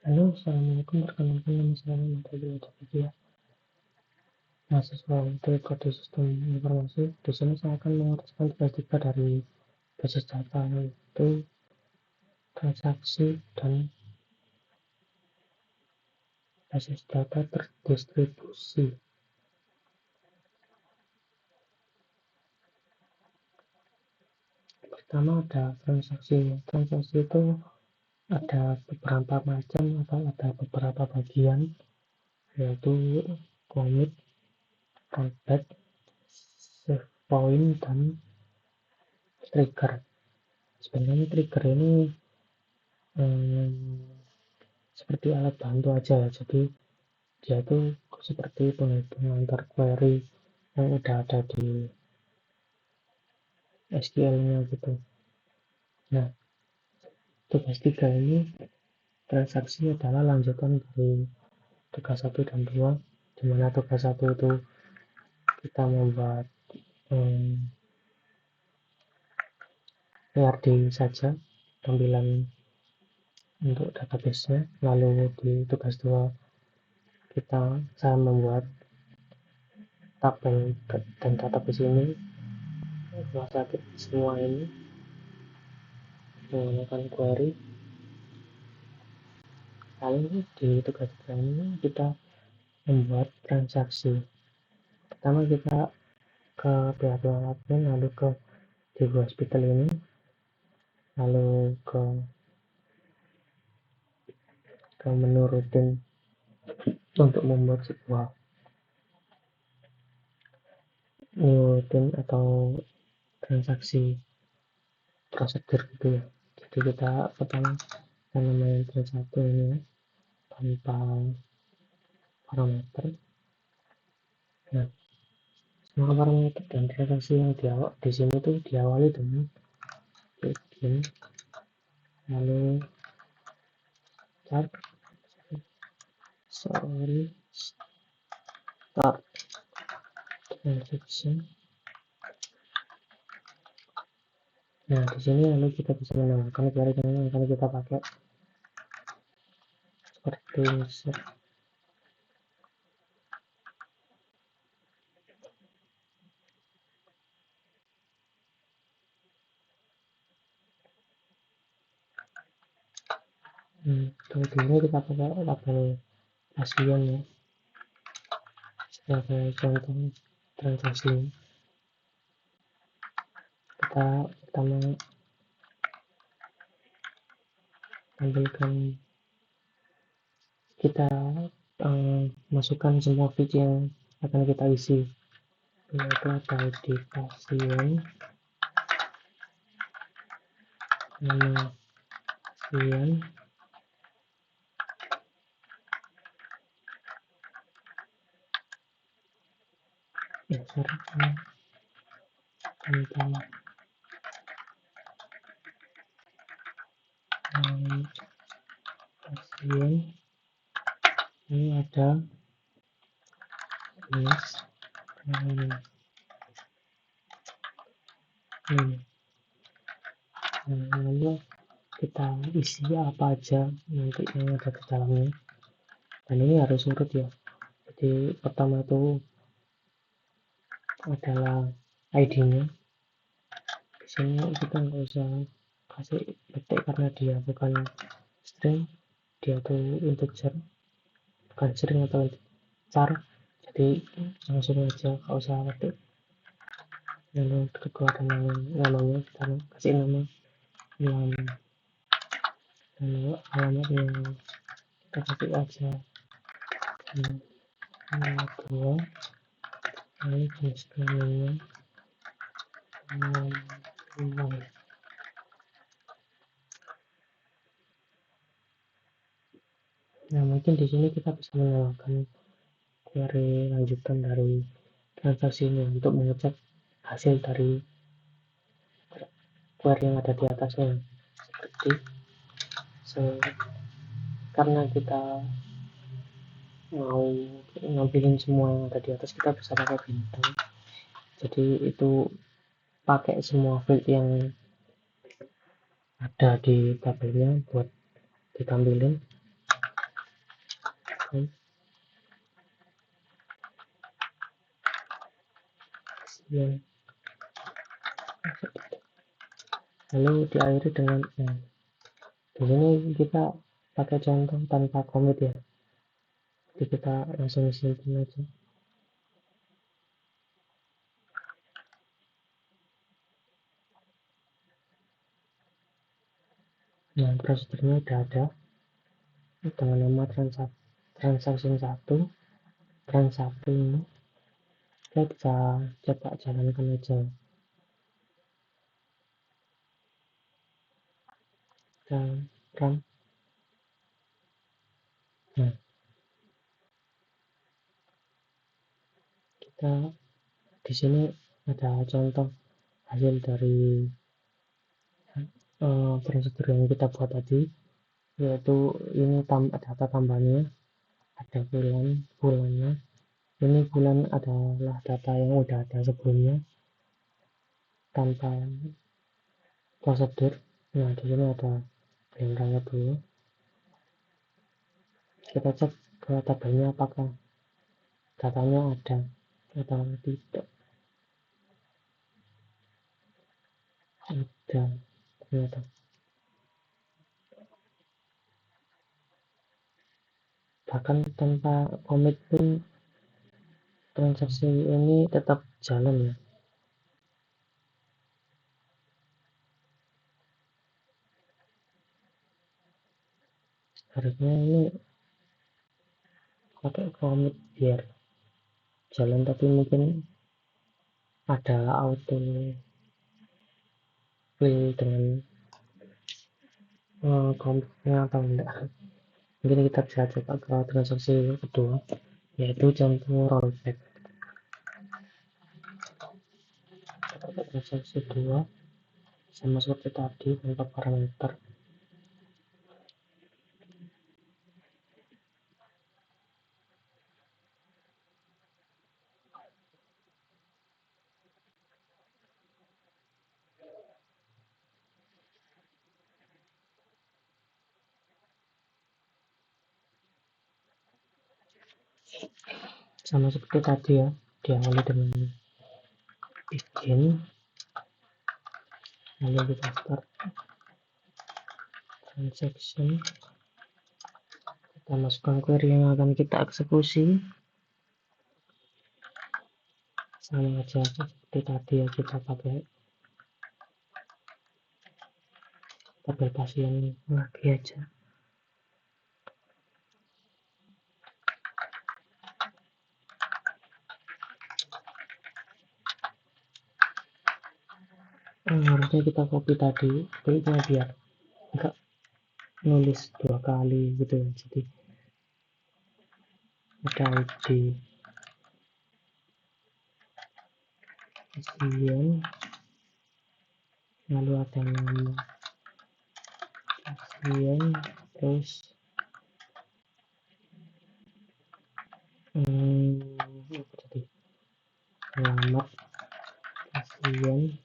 Halo, assalamualaikum. Perkenalkan nama saya Muhammad Abdul. Mahasiswa Teknik Kode Sistem Informasi. Di sini saya akan mengerjakan tugas 3 dari basis data, yaitu transaksi dan basis data terdistribusi. Pertama ada transaksi. Transaksi itu ada beberapa macam atau ada beberapa bagian, yaitu commit, rollback, save point, dan trigger. Sebenarnya trigger ini seperti alat bantu aja ya, jadi dia itu seperti pengantar query yang udah ada di SQL-nya gitu. Nah, tugas 3 ini transaksi adalah lanjutan dari tugas 1 dan 2, dimana tugas 1 itu kita membuat PRD saja, tampilan untuk database-nya. Lalu di tugas 2 saya membuat tabel dan database ini, semua ini menggunakan query. Lalu di tugas 3 ini kita membuat transaksi. Pertama kita ke pihak admin, lalu ke Digo Hospital ini, lalu ke menu rutin untuk membuat sebuah new rutin atau transaksi prosedur gitu ya. Jadi kita pertama namanya transaksi ini tanpa parameter. Nah, semua parameter dan transaksi yang di sini tuh diawali dengan begin, lalu start transaction. Nah, di sini lalu kita bisa menambahkan query yang akan kita pakai seperti set. Kemudian kita pakai tabel ASEAN ya sebagai contoh transaksi. Kita pertama tampilkan, kita masukkan semua field yang akan kita isi, yaitu ada ID pasien, nama pasien, serta tentang pasien. Ini ada jenis lalu kita isi apa aja nanti yang ada di dalamnya, dan ini harus urut ya. Jadi pertama itu adalah ID-nya. Di sini kita nggak usah kasih detik karena dia bukan string, dia tuh integer, bukan string atau char, jadi langsung aja nggak usah ketik. Lalu kedua ada namanya, kita kasih nama lalu alamatnya kita kasih aja nama 2, lalu jenis kelaminnya Nah, mungkin di sini kita bisa menambahkan query lanjutan dari transaksi ini untuk mengecek hasil dari query yang ada di atasnya, seperti karena kita mau ngambilin semua yang ada di atas, kita bisa pakai bintang. Jadi itu pakai semua field yang ada di tabelnya buat ditampilin. dan yang lalu diakhiri dengan di sini kita pakai contoh tanpa commit ya, jadi kita langsung simpan aja. Nah, prosedurnya udah ada dengan nama transaksi 1 ini kita bisa coba jalankan aja. Kita run. Nah, kita di sini ada contoh hasil dari prosedur yang kita buat tadi, yaitu ini data tambahannya, ada bulannya. Ini bulan adalah data yang udah ada sebelumnya tanpa prosedur. Nah, di sini ada bulan raya dulu. Kita cek ke tabelnya apakah datanya ada atau tidak. Ada ternyata. Bahkan tanpa komit pun transaksi ini tetap jalan ya. Harusnya ini pakai komit biar jalan, tapi mungkin ada auto play dengan komitnya atau enggak. Mungkin kita bisa coba ke transaksi kedua, yaitu contoh rollback. Transaksi kedua sama seperti tadi tanpa parameter. Sama seperti tadi ya, diawali dengan begin, lalu kita start transaction, kita masukkan query yang akan kita eksekusi. Sama aja seperti tadi ya, kita pakai tabel pasien lagi aja. Harusnya kita copy tadi kliknya biar enggak nulis 2 kali gitu ya. Jadi ada ID pasien, lalu ada nama pasien, terus apa tadi, alamat pasien,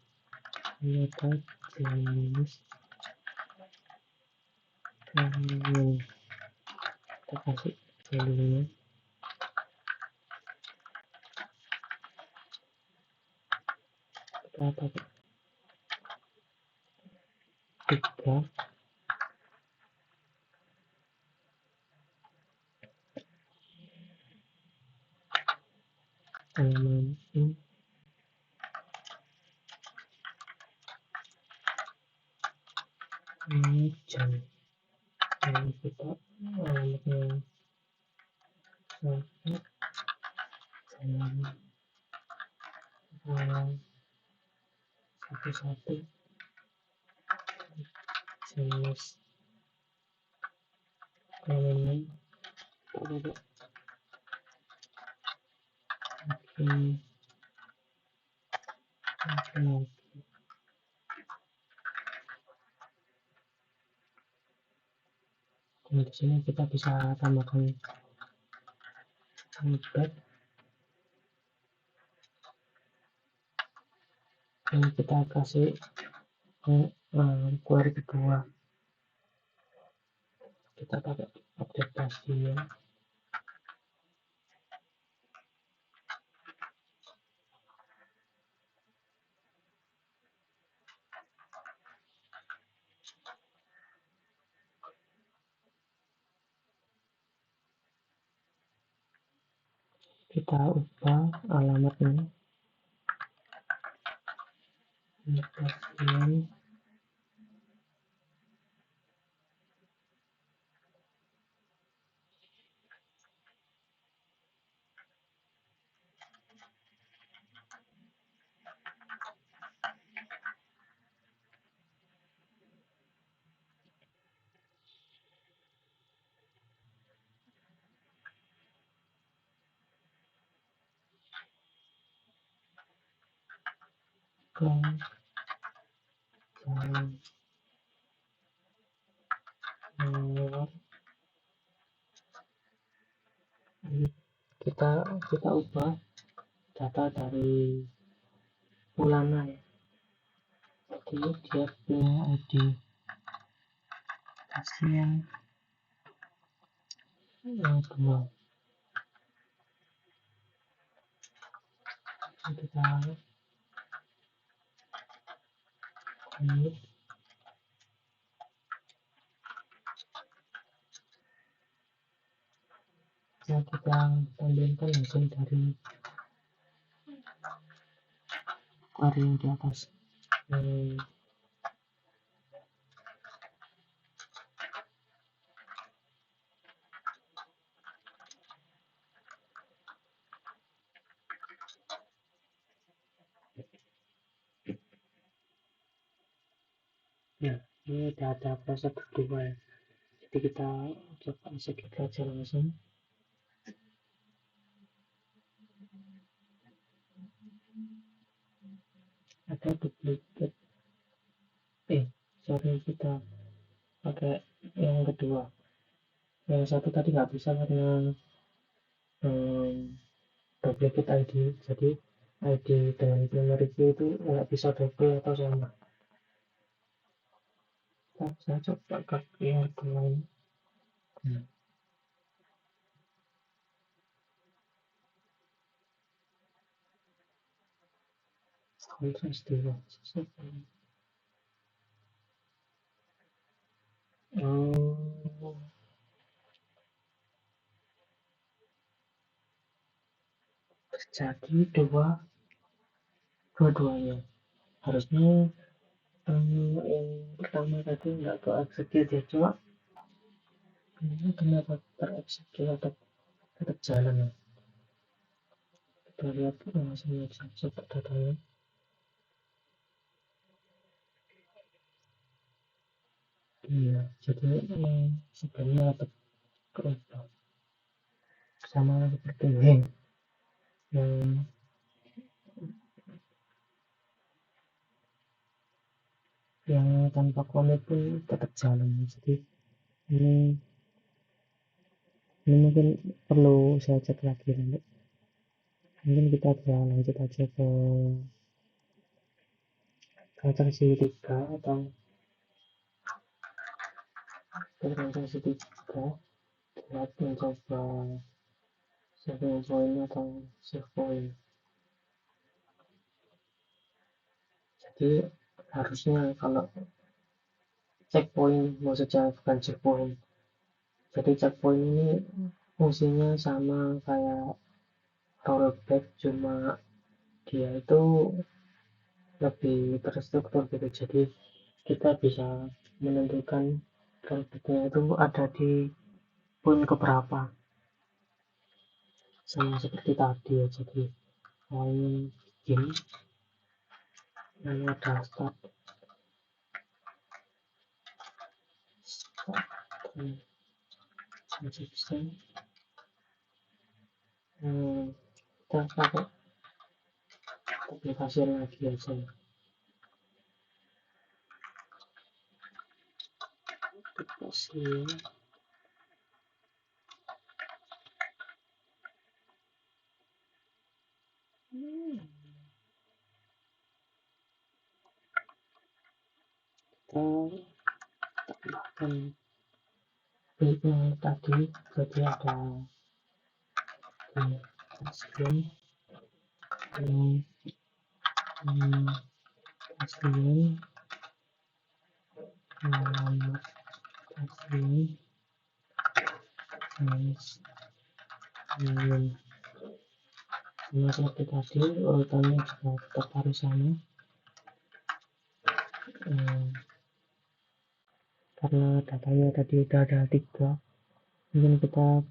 ternyata jenis kelamin, kita kasih value-nya kita pakai 3, alamat ini jam, lalu kita alamatnya satu jenis kelamin di sini kita bisa tambahkan rollback. Ini kita kasih query kedua, kita pakai update pasien, kita ubah alamatnya pasien ke jalan luar. Kita ubah data dari Ulana ya, jadi dia punya ID pasien yang dua. Kita ini ya, kita tampilkan hasil dari query yang di atas. Ya, ini data proses kedua ya. Jadi kita coba execute aja langsung. Ada duplicate. Sorry, kita pakai yang kedua. Yang satu tadi nggak bisa karena duplicate ID. Jadi ID dengan primary key itu nggak bisa double atau sama. Saya coba ke yang kedua ini. Kontras dua. Jadi dua-duanya. Harusnya yang pertama tadi nggak ke execute ya, cuma ini kenapa terexecute atau tetap jalan ya. Kita lihat langsung aja coba datanya. Iya, jadi sebenarnya tetap keubah sama seperti yang yang tanpa komit pun tetap jalan. Jadi ini mungkin perlu saya cek lagi nanti. Mungkin kita bisa lanjut aja ke transaksi 3 atau ke transaksi 3 buat mencoba saving point atau save point. Jadi harusnya kalau checkpoint, maksudnya bukan checkpoint, jadi checkpoint ini fungsinya sama kayak rollback, cuma dia itu lebih terstruktur gitu. Jadi kita bisa menentukan rollbacknya itu ada di poin keberapa, sama seperti tadi ya. Jadi ini begin, lalu ada start transaction. Kita pakai aplikasi lagi aja, aplikasi kita tambahkan bitnya tadi. Jadi ada pasien pasien alamat pasien pasien sama seperti tadi, urutannya juga tetap harus sama. Karena datanya tadi udah ada 3, mungkin kita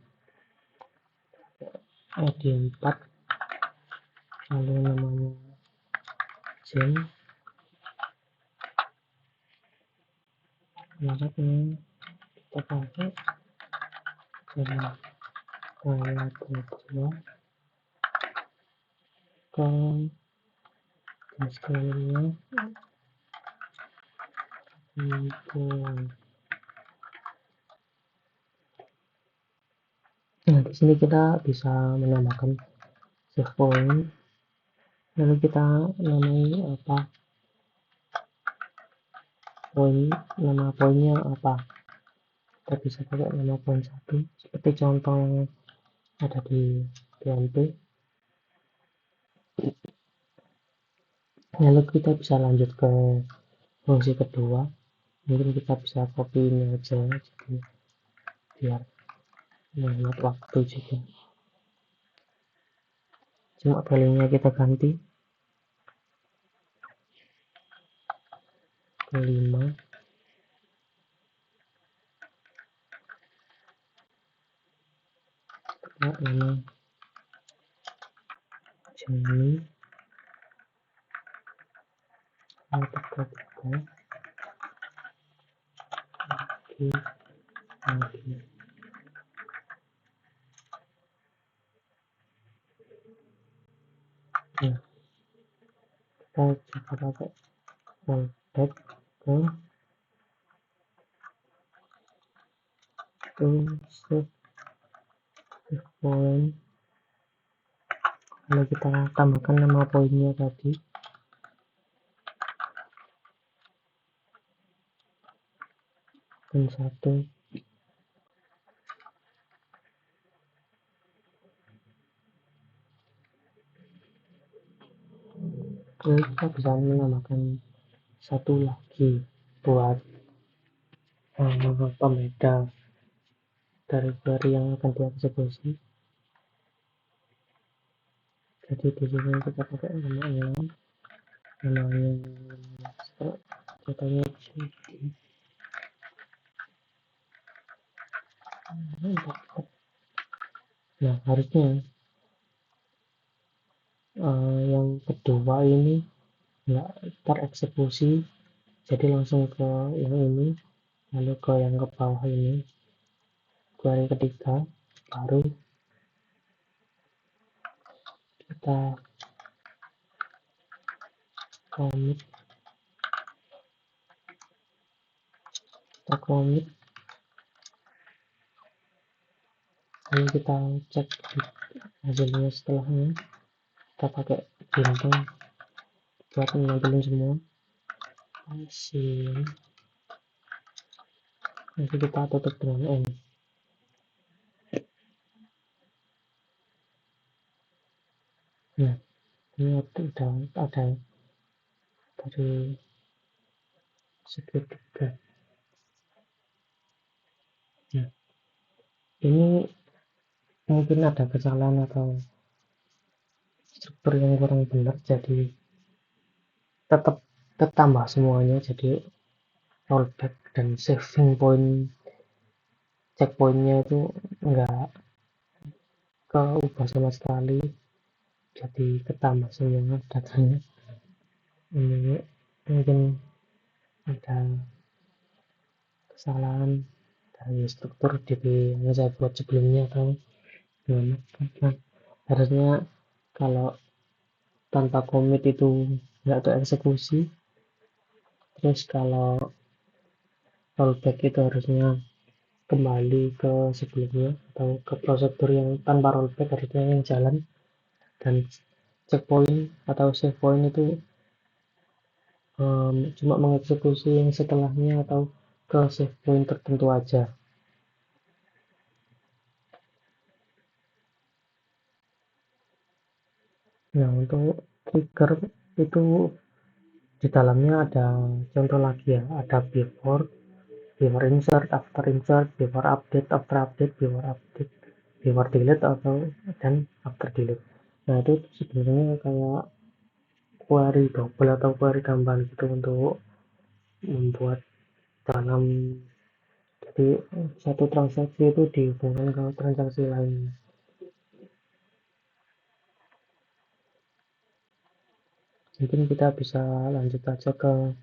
di 4, lalu namanya Jen, maka kita pakai Jen kaya kedua ke sekaliannya itu. Nah, di sini kita bisa menambahkan save point, lalu kita namai nama poinnya apa, kita bisa pakai nama poin 1 seperti contoh yang ada di PMP. Lalu kita bisa lanjut ke fungsi kedua, mungkin kita bisa copy ini aja jadi biar menghemat waktu juga. Cuma value-nya kita ganti ke 5, nama Jenny lagi nah, kita coba pakai rollback ke save point, lalu kita tambahkan nama poinnya tadi dan 1. Lalu kita bisa menambahkan 1 lagi buat pembeda dari query yang akan dieksekusi. Jadi di sini kita pakai namanya contohnya jadi nah harusnya yang kedua ini nggak tereksekusi, jadi langsung ke yang ini, lalu ke yang ke bawah ini, ke yang ketiga, baru kita commit lalu kita cek hasilnya setelahnya, kita pakai bintang buat nampilin semua hasil, nanti kita tutup dengan N. Nah, ini udah ada dari segitiga. Nah, ini mungkin ada kesalahan atau struktur yang kurang benar, jadi tetap tambah semuanya, jadi rollback dan saving point checkpointnya itu enggak keubah sama sekali, jadi ketambah semua datanya. Ini mungkin ada kesalahan dari struktur DB yang saya buat sebelumnya atau gimana. Nah, harusnya kalau tanpa commit itu nggak tereksekusi, terus kalau rollback itu harusnya kembali ke sebelumnya atau ke prosedur yang tanpa rollback harusnya yang jalan, dan checkpoint atau save point itu cuma mengeksekusi yang setelahnya atau ke save point tertentu aja. Nah, untuk trigger itu di dalamnya ada contoh lagi ya, ada before insert, after insert, before update, after update, before delete atau dan after delete. Nah, itu sebenarnya kayak query double atau query tambahan gitu untuk membuat dalam, jadi satu transaksi itu dihubungkan ke transaksi lain. Mungkin kita bisa lanjut aja ke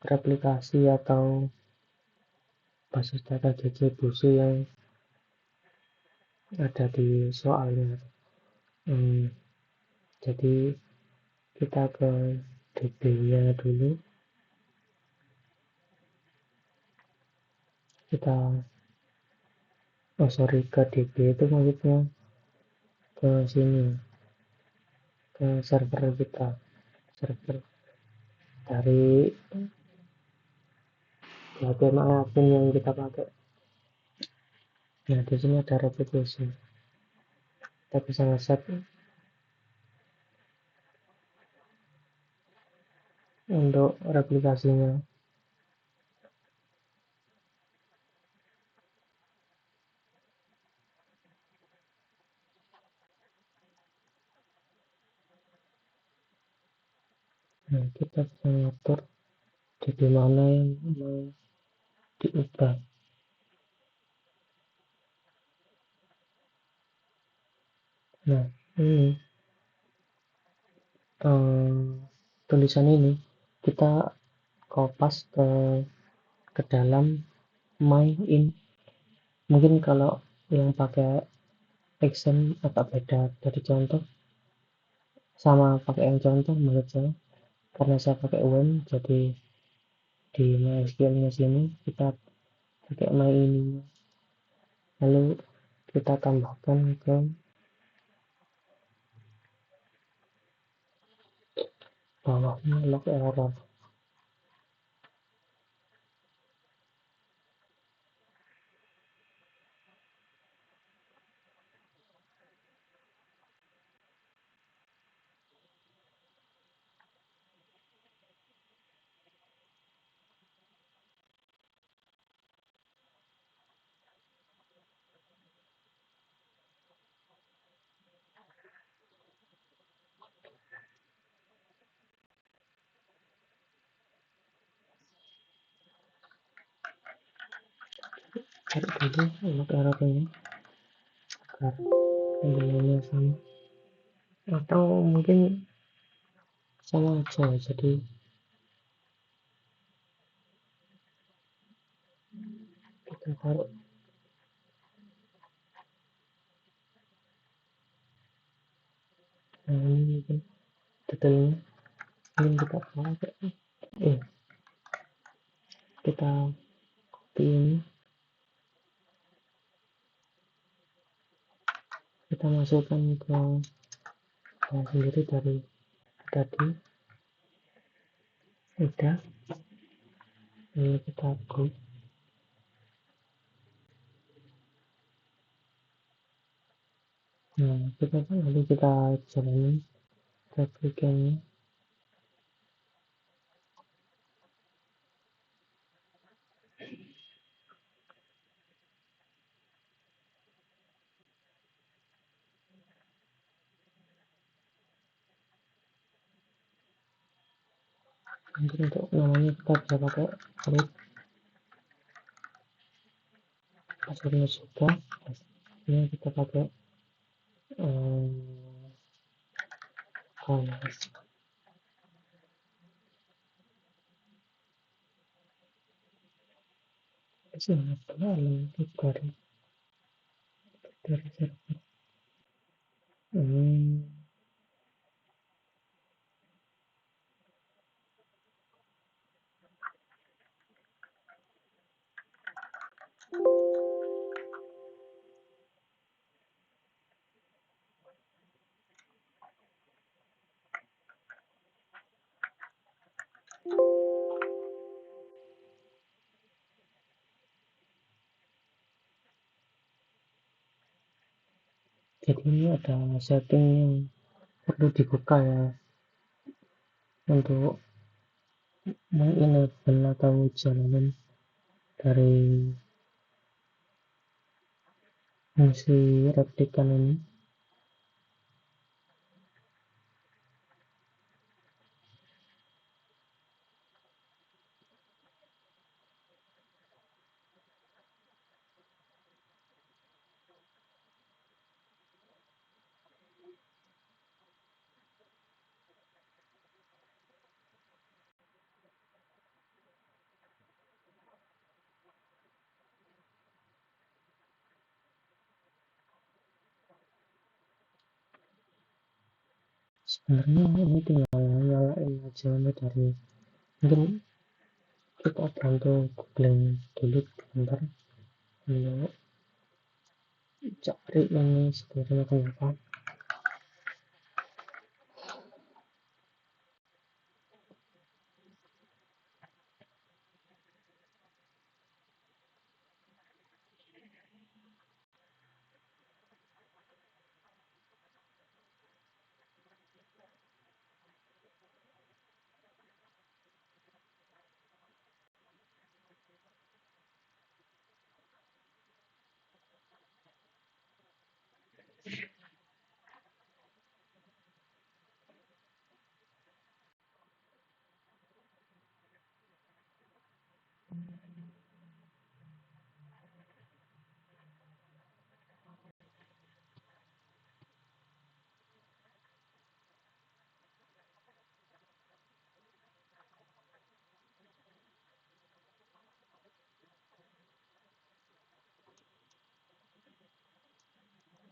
replikasi atau basis data JJBusi yang ada di soalnya. Jadi kita ke DB-nya dulu, kita ke DB itu maksudnya ke sini, ke server kita, server dari HTML admin yang kita pakai. Nah, di sini ada replikasi. Kita bisa ngeset untuk replikasinya. Nah, kita bisa ngatur di mana yang mau diubah. Nah, ini tulisan ini kita kopas ke dalam my in. Mungkin kalau yang pakai action agak beda dari contoh sama pakai yang contoh menurut saya, karena saya pakai UM, jadi di MySQL nya sini kita pakai my ini, lalu kita tambahkan ke bawahnya log error. Cari dulu log errornya agar penggunaannya sama, atau mungkin sama aja, jadi kita taruh. Nah, ini mungkin detailnya mungkin kita pakai kita copy ini, kita masukkan ke sendiri dari tadi, udah, lalu kita group. Nah, lalu kita jalanin replikasinya. Mungkin untuk namanya kita bisa pakai root, passwordnya juga, ini kita pakai alias. Sini dalam dari server. Jadi ini ada setting yang perlu dibuka ya, untuk mengenable atau jalanan dari fungsi replikan ini. sebenarnya ini tinggal nyalain aja dari mungkin kita bantu googling dulu bentar untuk cari yang sebenarnya kenapa.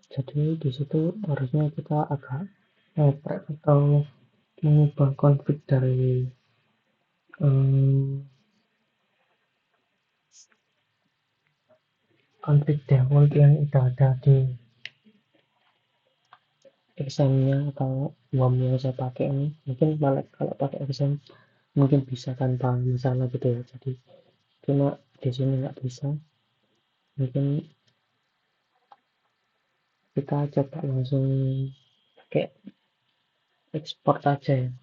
Jadi di situ harusnya kita agak ngoprek atau mengubah konflik dari konflik default yang udah ada di XAMPP-nya atau WOM yang saya pakai ini. Mungkin kalau pakai XAMPP mungkin bisa tanpa masalah gitu ya. Jadi cuma di sini nggak bisa. Mungkin kita coba langsung pakai export aja ya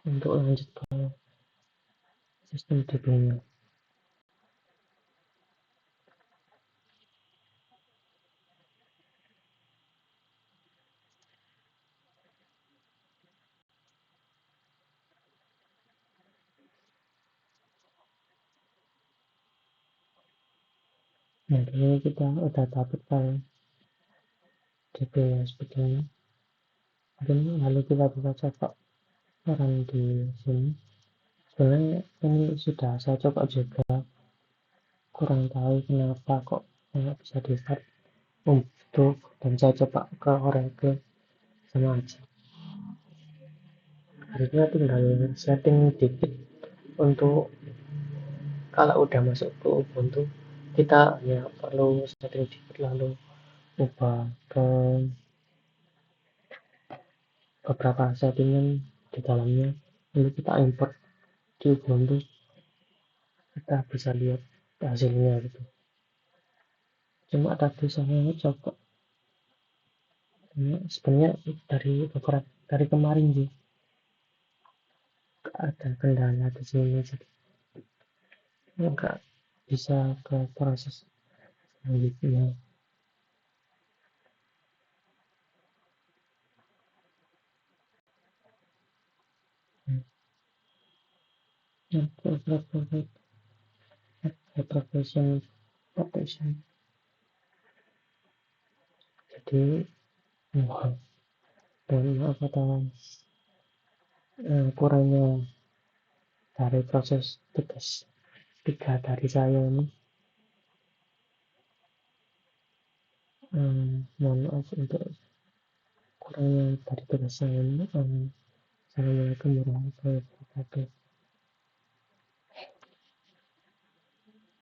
untuk lanjut ke sistem DB-nya. Nah, ini kita udah dapat file DB ya sebetulnya. Mungkin lalu kita bisa coba run di sini. Sebenarnya ini sudah saya coba juga, kurang tahu kenapa kok nggak bisa di start untuk, dan saya coba ke Oracle sama aja. Harusnya tinggal setting dikit untuk kalau udah masuk ke Ubuntu kita ya perlu setting dikit lalu ubah ke beberapa settingan di dalamnya, lalu kita import di Ubuntu, kita bisa lihat hasilnya gitu. Cuma tadi saya coba sebenarnya dari kemarin sih ada kendala di sini, jadi nggak bisa ke proses selanjutnya. Protection. Jadi mohon maaf atas kurangnya dari proses tugas 3 dari saya ini. Mohon maaf untuk kurangnya dari tugas saya ini. Assalamualaikum warahmatullahi wabarakatuh.